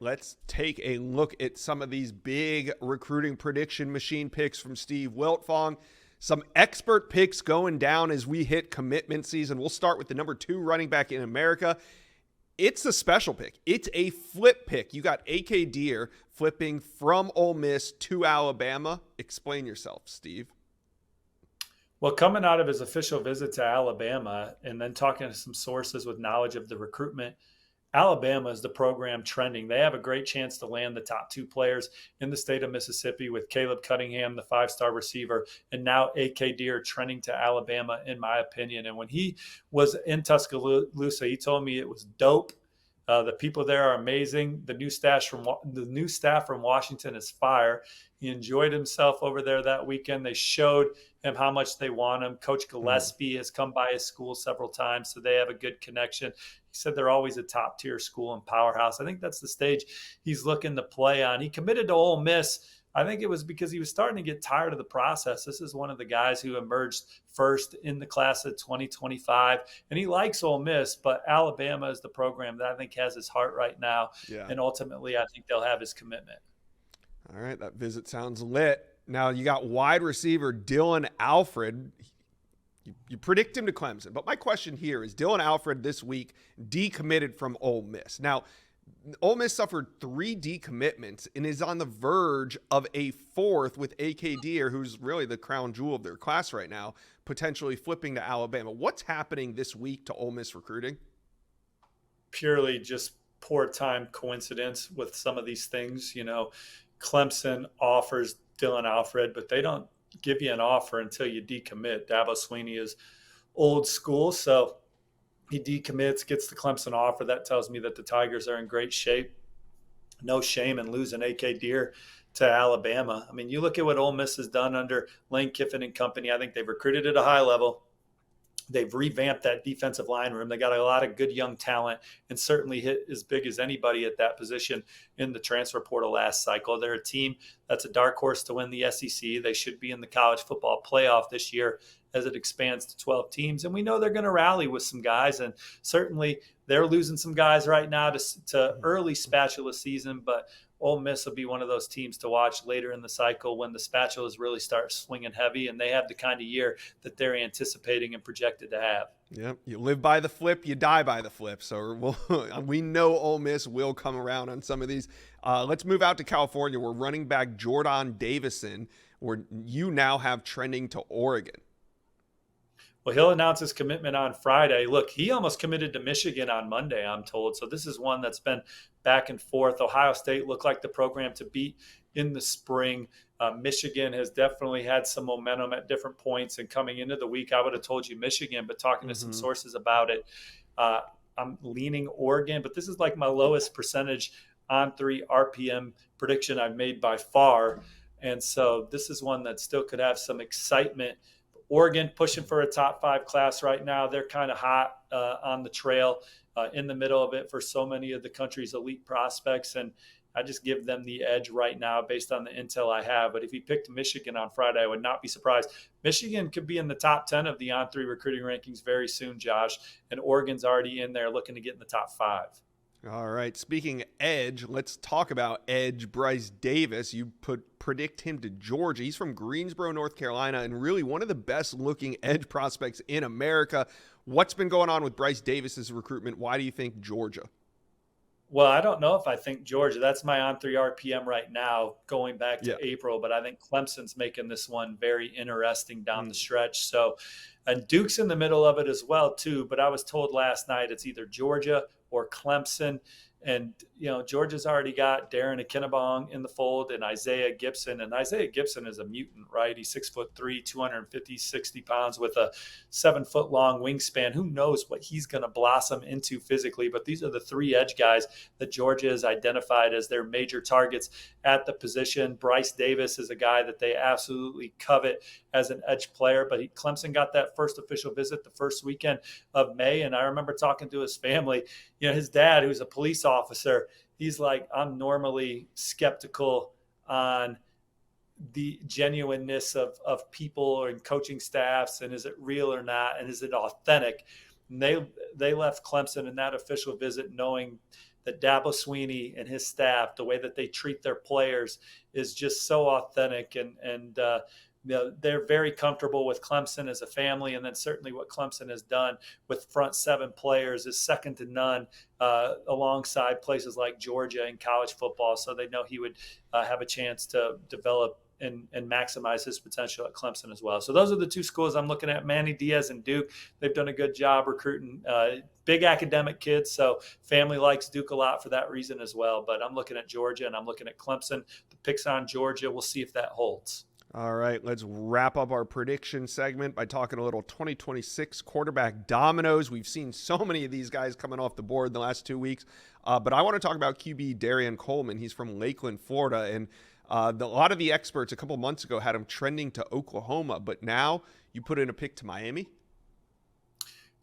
let's take a look at some of these big recruiting prediction machine picks from Steve Wiltfong. Some expert picks going down as we hit commitment season. We'll start with the number 2 running back in America. It's a special pick. It's a flip pick. You got A.K. Deer flipping from Ole Miss to Alabama. Explain yourself, Steve. Well, coming out of his official visit to Alabama and then talking to some sources with knowledge of the recruitment, Alabama is the program trending. They have a great chance to land the top 2 players in the state of Mississippi with Caleb Cunningham, the 5-star receiver, and now A.K. Deer trending to Alabama, in my opinion. And when he was in Tuscaloosa, he told me it was dope. The people there are amazing. The new staff from Washington is fire. He enjoyed himself over there that weekend. They showed him how much they want him. Coach Gillespie has come by his school several times, so they have a good connection. He said they're always a top-tier school and powerhouse. I think that's the stage he's looking to play on. He committed to Ole Miss. I think it was because he was starting to get tired of the process. This is one of the guys who emerged first in the class of 2025, and he likes Ole Miss, but Alabama is the program that I think has his heart right now, and ultimately I think they'll have his commitment. All right, that visit sounds lit. Now you got wide receiver Dylan Alfred. You predict him to Clemson, but my question here is Dylan Alfred this week decommitted from Ole Miss. Now, Ole Miss suffered 3 decommitments and is on the verge of a 4th with A.K. Deer, who's really the crown jewel of their class right now, potentially flipping to Alabama. What's happening this week to Ole Miss recruiting? Purely just poor time coincidence with some of these things. You know, Clemson offers Dylan Alfred, but they don't give you an offer until you decommit. Dabo Swinney is old school, so he decommits, gets the Clemson offer. That tells me that the Tigers are in great shape. No shame in losing A.K. Deer to Alabama. I mean, you look at what Ole Miss has done under Lane Kiffin and company. I think they've recruited at a high level. They've revamped that defensive line room. They got a lot of good young talent and certainly hit as big as anybody at that position in the transfer portal last cycle. They're a team that's a dark horse to win the SEC. They should be in the college football playoff this year as it expands to 12 teams. And we know they're going to rally with some guys. And certainly they're losing some guys right now to early spatula season, but Ole Miss will be one of those teams to watch later in the cycle when the spatulas really start swinging heavy and they have the kind of year that they're anticipating and projected to have. Yep, you live by the flip, you die by the flip. So we know Ole Miss will come around on some of these. Let's move out to California, where running back Jordan Davidson, where you now have trending to Oregon. Well, he'll announce his commitment on Friday. Look, he almost committed to Michigan on Monday, I'm told. So this is one that's been back and forth. Ohio State looked like the program to beat in the spring. Michigan has definitely had some momentum at different points. And coming into the week, I would have told you Michigan, but talking to some sources about it, I'm leaning Oregon. But this is like my lowest percentage on 3 RPM prediction I've made by far. And so this is one that still could have some excitement. Oregon pushing for a top 5 class right now. They're kind of hot on the trail in the middle of it for so many of the country's elite prospects. And I just give them the edge right now based on the intel I have. But if he picked Michigan on Friday, I would not be surprised. Michigan could be in the top 10 of the On3 recruiting rankings very soon, Josh. And Oregon's already in there looking to get in the top 5. All right. Speaking edge, let's talk about edge Bryce Davis. You predict him to Georgia. He's from Greensboro, North Carolina, and really one of the best looking edge prospects in America. What's been going on with Bryce Davis's recruitment? Why do you think Georgia? Well, I don't know if I think Georgia. That's my on 3 RPM right now, going back to April. But I think Clemson's making this one very interesting down the stretch. So, and Duke's in the middle of it as well, too. But I was told last night it's either Georgia or Clemson. And, you know, Georgia's already got Daren Coleman in the fold and Isaiah Gibson. And Isaiah Gibson is a mutant, right? He's 6'3", 250, 60 pounds with a 7-foot-long wingspan. Who knows what he's going to blossom into physically? But these are the 3 edge guys that Georgia has identified as their major targets at the position. Bryce Davis is a guy that they absolutely covet as an edge player. But Clemson got that first official visit the first weekend of May. And I remember talking to his family. You know, his dad, who's a police officer, he's like, I'm normally skeptical on the genuineness of people and coaching staffs, and is it real or not, and is it authentic? And they left Clemson in that official visit knowing that Dabo Sweeney and his staff, the way that they treat their players is just so authentic. They're very comfortable with Clemson as a family. And then certainly what Clemson has done with front seven players is second to none, alongside places like Georgia in college football. So they know he would have a chance to develop and maximize his potential at Clemson as well. So those are the two schools I'm looking at. Manny Diaz and Duke, they've done a good job recruiting big academic kids. So family likes Duke a lot for that reason as well. But I'm looking at Georgia and I'm looking at Clemson. The pick's on Georgia. We'll see if that holds. All right, let's wrap up our prediction segment by talking a little 2026 quarterback dominoes. We've seen so many of these guys coming off the board in the last 2 weeks, but I want to talk about QB Daren Coleman. He's from Lakeland, Florida, and a lot of the experts a couple months ago had him trending to Oklahoma, but now you put in a pick to Miami?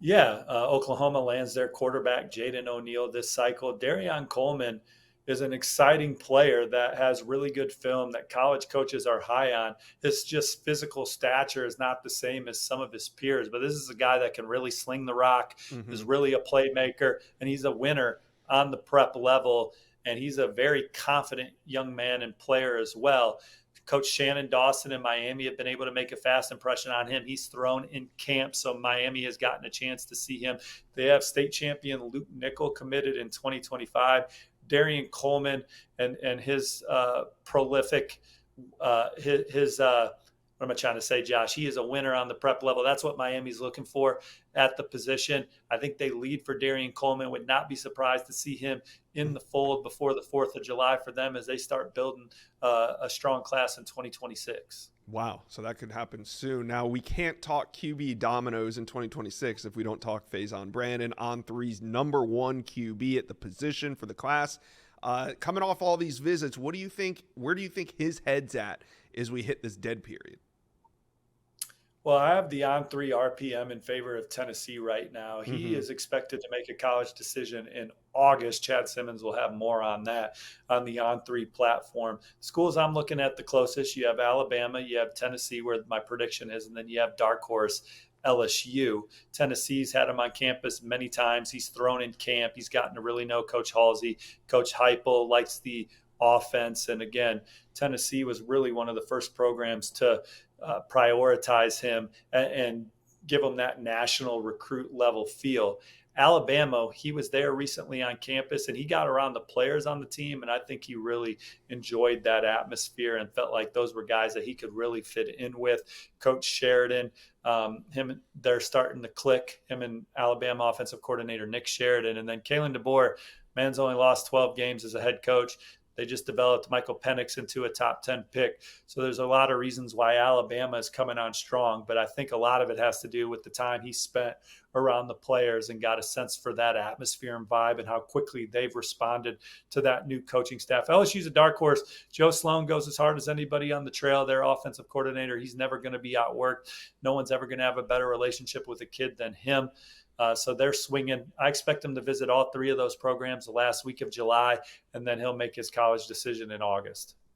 Yeah, Oklahoma lands their quarterback, Jaden O'Neal, this cycle. Daren Coleman is an exciting player that has really good film that college coaches are high on. His just physical stature is not the same as some of his peers, but this is a guy that can really sling the rock, is really a playmaker, and he's a winner on the prep level. And he's a very confident young man and player as well. Coach Shannon Dawson in Miami have been able to make a fast impression on him. He's thrown in camp, so Miami has gotten a chance to see him. They have state champion Luke Nickel committed in 2025. Daren Coleman and his prolific, what am I trying to say, Josh? He is a winner on the prep level. That's what Miami's looking for at the position. I think they lead for Daren Coleman. Would not be surprised to see him in the fold before the 4th of July for them as they start building a strong class in 2026. Wow, so that could happen soon. Now, we can't talk QB dominoes in 2026 if we don't talk Faison Brandon, On3's number 1 QB at the position for the class. Coming off all these visits, what do you think? Where do you think his head's at as we hit this dead period? Well, I have the On3 RPM in favor of Tennessee right now. He is expected to make a college decision in August. Chad Simmons will have more on that on the On3 platform. Schools I'm looking at the closest, you have Alabama, you have Tennessee, where my prediction is, and then you have dark horse LSU. Tennessee's had him on campus many times. He's thrown in camp. He's gotten to really know Coach Halsey. Coach Heupel likes the offense. And again, Tennessee was really one of the first programs to prioritize him and give him that national recruit level feel. Alabama, he was there recently on campus and he got around the players on the team. And I think he really enjoyed that atmosphere and felt like those were guys that he could really fit in with. Coach Sheridan, they're starting to click, him and Alabama offensive coordinator Nick Sheridan. And then Kalen DeBoer, man's only lost 12 games as a head coach. They just developed Michael Penix into a top 10 pick. So there's a lot of reasons why Alabama is coming on strong, but I think a lot of it has to do with the time he spent around the players and got a sense for that atmosphere and vibe and how quickly they've responded to that new coaching staff. LSU's a dark horse. Joe Sloan goes as hard as anybody on the trail. Their offensive coordinator, he's never going to be outworked. No one's ever going to have a better relationship with a kid than him. So they're swinging. I expect him to visit all 3 of those programs the last week of July, and then he'll make his college decision in August.